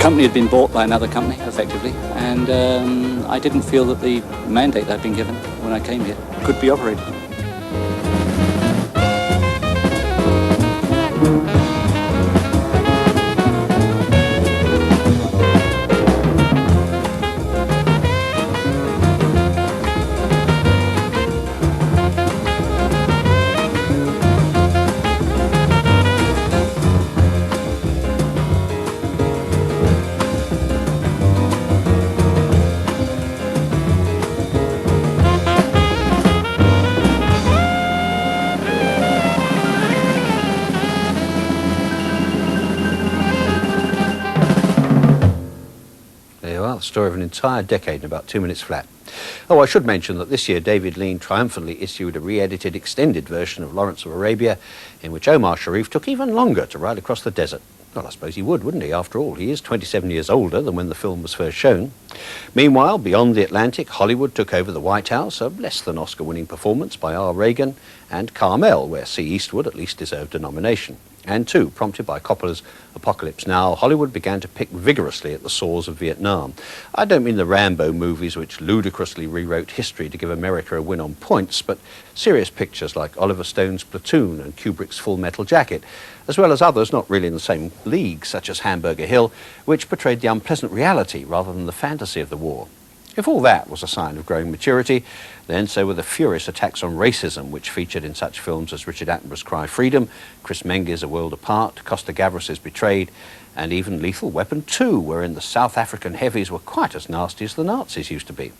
company had been bought by another company, effectively, and I didn't feel that the mandate I'd been given when I came here could be operated. Story of an entire decade in about 2 minutes flat. Oh, I should mention that this year David Lean triumphantly issued a re-edited extended version of Lawrence of Arabia, in which Omar Sharif took even longer to ride across the desert. Well, I suppose he would, wouldn't he? After all, he is 27 years older than when the film was first shown. Meanwhile, beyond the Atlantic, Hollywood took over the White House, a less than Oscar-winning performance by R. Reagan, and Carmel, where C. Eastwood at least deserved a nomination. And too, prompted by Coppola's Apocalypse Now, Hollywood began to pick vigorously at the sores of Vietnam. I don't mean the Rambo movies, which ludicrously rewrote history to give America a win on points, but serious pictures like Oliver Stone's Platoon and Kubrick's Full Metal Jacket, as well as others not really in the same league, such as Hamburger Hill, which portrayed the unpleasant reality rather than the fantasy of the war. If all that was a sign of growing maturity, then so were the furious attacks on racism which featured in such films as Richard Attenborough's Cry Freedom, Chris Menges' A World Apart, Costa Gavras' Betrayed, and even Lethal Weapon 2, wherein the South African heavies were quite as nasty as the Nazis used to be.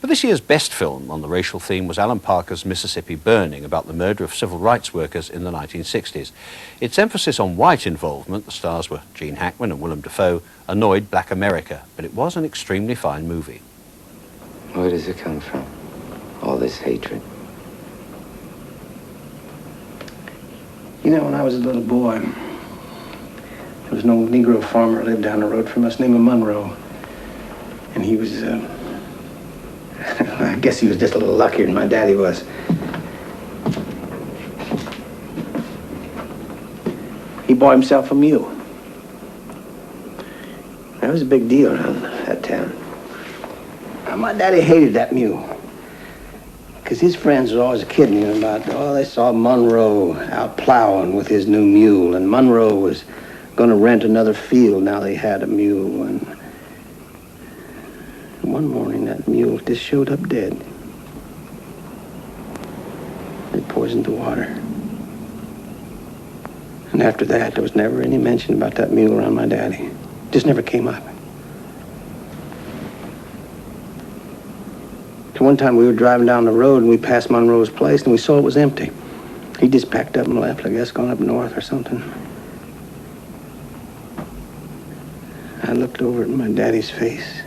But this year's best film on the racial theme was Alan Parker's Mississippi Burning, about the murder of civil rights workers in the 1960s. Its emphasis on white involvement, the stars were Gene Hackman and Willem Dafoe, annoyed black America, but it was an extremely fine movie. Where does it come from? All this hatred? You know, when I was a little boy, there was an old Negro farmer who lived down the road from us named Monroe. And he was, I guess he was just a little luckier than my daddy was. He bought himself a mule. That was a big deal around that town. Now, my daddy hated that mule. Because his friends were always kidding him about, oh, they saw Monroe out plowing with his new mule, and Monroe was going to rent another field now they had a mule. And one morning, that mule just showed up dead. They poisoned the water. And after that, there was never any mention about that mule around my daddy. Just never came up. One time we were driving down the road and we passed Monroe's place and we saw it was empty. He just packed up and left, I guess, gone up north or something. I looked over at my daddy's face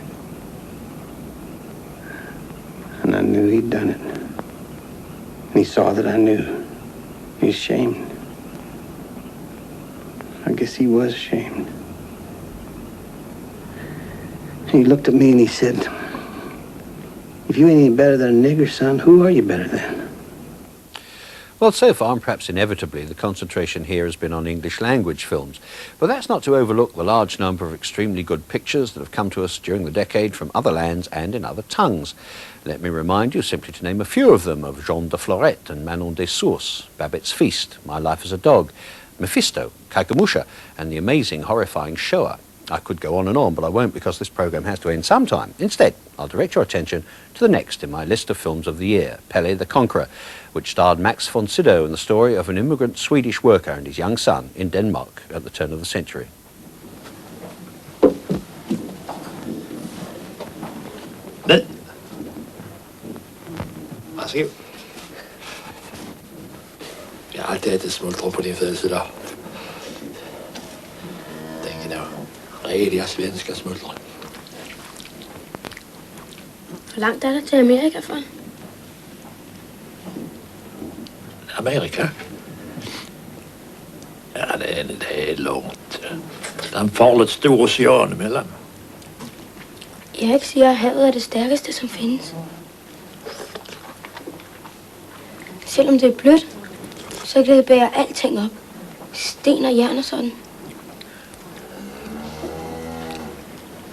and I knew he'd done it. And he saw that I knew. He's ashamed. I guess he was ashamed. He looked at me and he said, if you ain't any better than a nigger, son, who are you better than? Well, so far, and perhaps inevitably, the concentration here has been on English language films. But that's not to overlook the large number of extremely good pictures that have come to us during the decade from other lands and in other tongues. Let me remind you, simply to name a few of them, of Jean de Florette and Manon des Sources, Babette's Feast, My Life as a Dog, Mephisto, Kaikamusha, and the amazing, horrifying Shoah. I could go on, but I won't because this programme has to end sometime. Instead, I'll direct your attention to the next in my list of films of the year, Pele the Conqueror, which starred Max von Sydow in the story of an immigrant Swedish worker and his young son in Denmark at the turn of the century. Varsågod. Jeg har alltid ætit smuldre på din födelsedag. Tänker då, rediga svenska smuldre. Hvor langt er der til Amerika fra? Amerika? Ja, det är långt. Det är en farligt stor ocean emellan. Erik siger, at havet er det stærkeste, som findes. Selvom det er blødt, så kan det bære alting op. Sten og jern og sådan.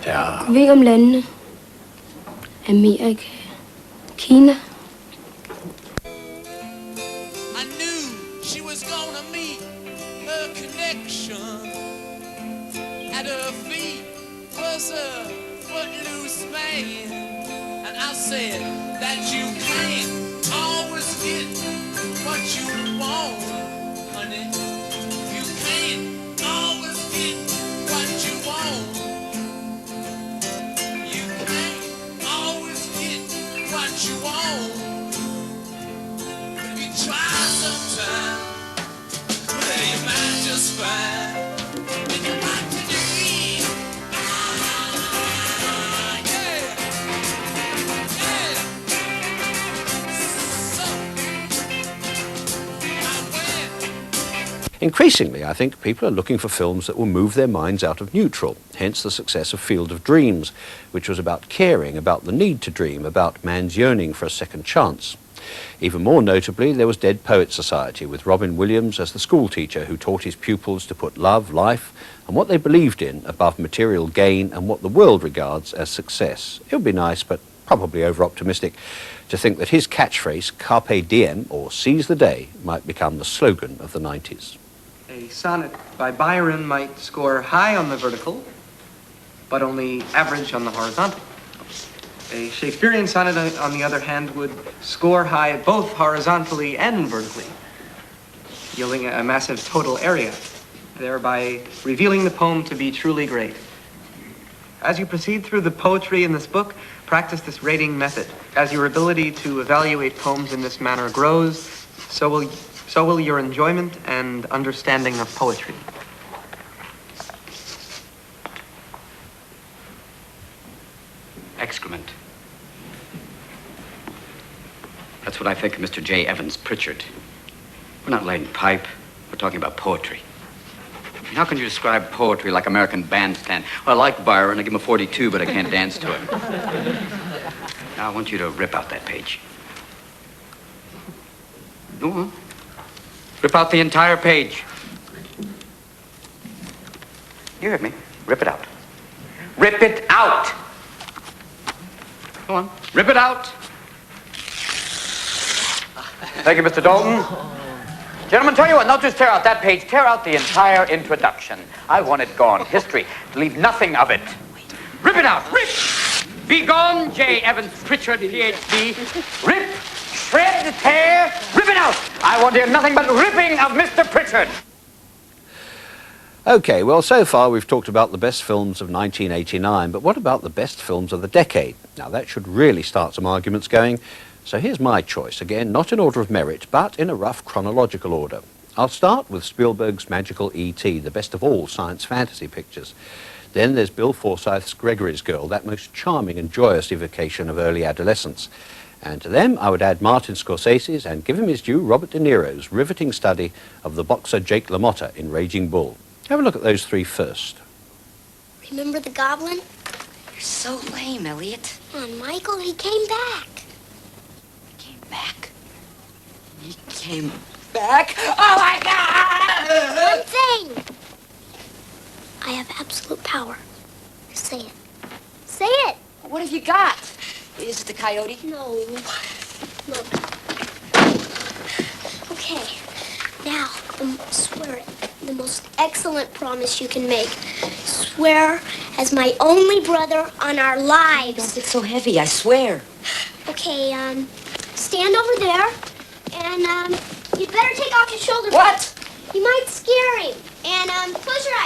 Ja. Jeg ved ikke om landene. Amerika. Kina. I knew she was gonna meet her connection. At her feet was a footloose man. And I said that you can't always get what you want, honey. You can't always get what you want. You can't always get what you want. But if you try sometime, well, you might just find that you might dream. Yeah. Yeah. So, I went. Increasingly, I think people are looking for films that will move their minds out of neutral, hence the success of Field of Dreams, which was about caring, about the need to dream, about man's yearning for a second chance. Even more notably, there was Dead Poets Society, with Robin Williams as the schoolteacher who taught his pupils to put love, life, and what they believed in above material gain and what the world regards as success. It would be nice, but probably over-optimistic, to think that his catchphrase, Carpe Diem, or Seize the Day, might become the slogan of the 90s. A sonnet by Byron might score high on the vertical, but only average on the horizontal. A Shakespearean sonnet, on the other hand, would score high both horizontally and vertically, yielding a massive total area, thereby revealing the poem to be truly great. As you proceed through the poetry in this book, practice this rating method. As your ability to evaluate poems in this manner grows, so will your enjoyment and understanding of poetry. Excrement. That's what I think of Mr. J. Evans Pritchard. We're not laying pipe. We're talking about poetry. How can you describe poetry like American Bandstand? Well, I like Byron. I give him a 42, but I can't dance to him. Now, I want you to rip out that page. Go on. Rip out the entire page. You heard me. Rip it out. Rip it out! Go on. Rip it out! Thank you, Mr. Dalton. Gentlemen, tell you what, not just tear out that page, tear out the entire introduction. I want it gone. History. Leave nothing of it. Rip it out. Rip! Be gone, J. Evans Pritchard, Ph.D. Rip! Shred! Tear! Rip it out! I want to hear nothing but ripping of Mr. Pritchard. OK, well, so far we've talked about the best films of 1989, but what about the best films of the decade? Now, that should really start some arguments going. So here's my choice, again, not in order of merit, but in a rough chronological order. I'll start with Spielberg's magical E.T., the best of all science fantasy pictures. Then there's Bill Forsyth's Gregory's Girl, that most charming and joyous evocation of early adolescence. And to them, I would add Martin Scorsese's, and give him his due, Robert De Niro's riveting study of the boxer Jake LaMotta in Raging Bull. Have a look at those three first. Remember the goblin? You're so lame, Elliot. Come on, Michael, he came back. Back. He came back. Oh my God! One thing. I have absolute power. Say it. Say it. What have you got? Is it the coyote? No. Look. Okay. Now, swear it. The most excellent promise you can make. Swear as my only brother on our lives. Don't get so heavy, I swear. Okay, stand over there, and, you'd better take off your shoulder What? pads. You might scare him. And, close your eyes.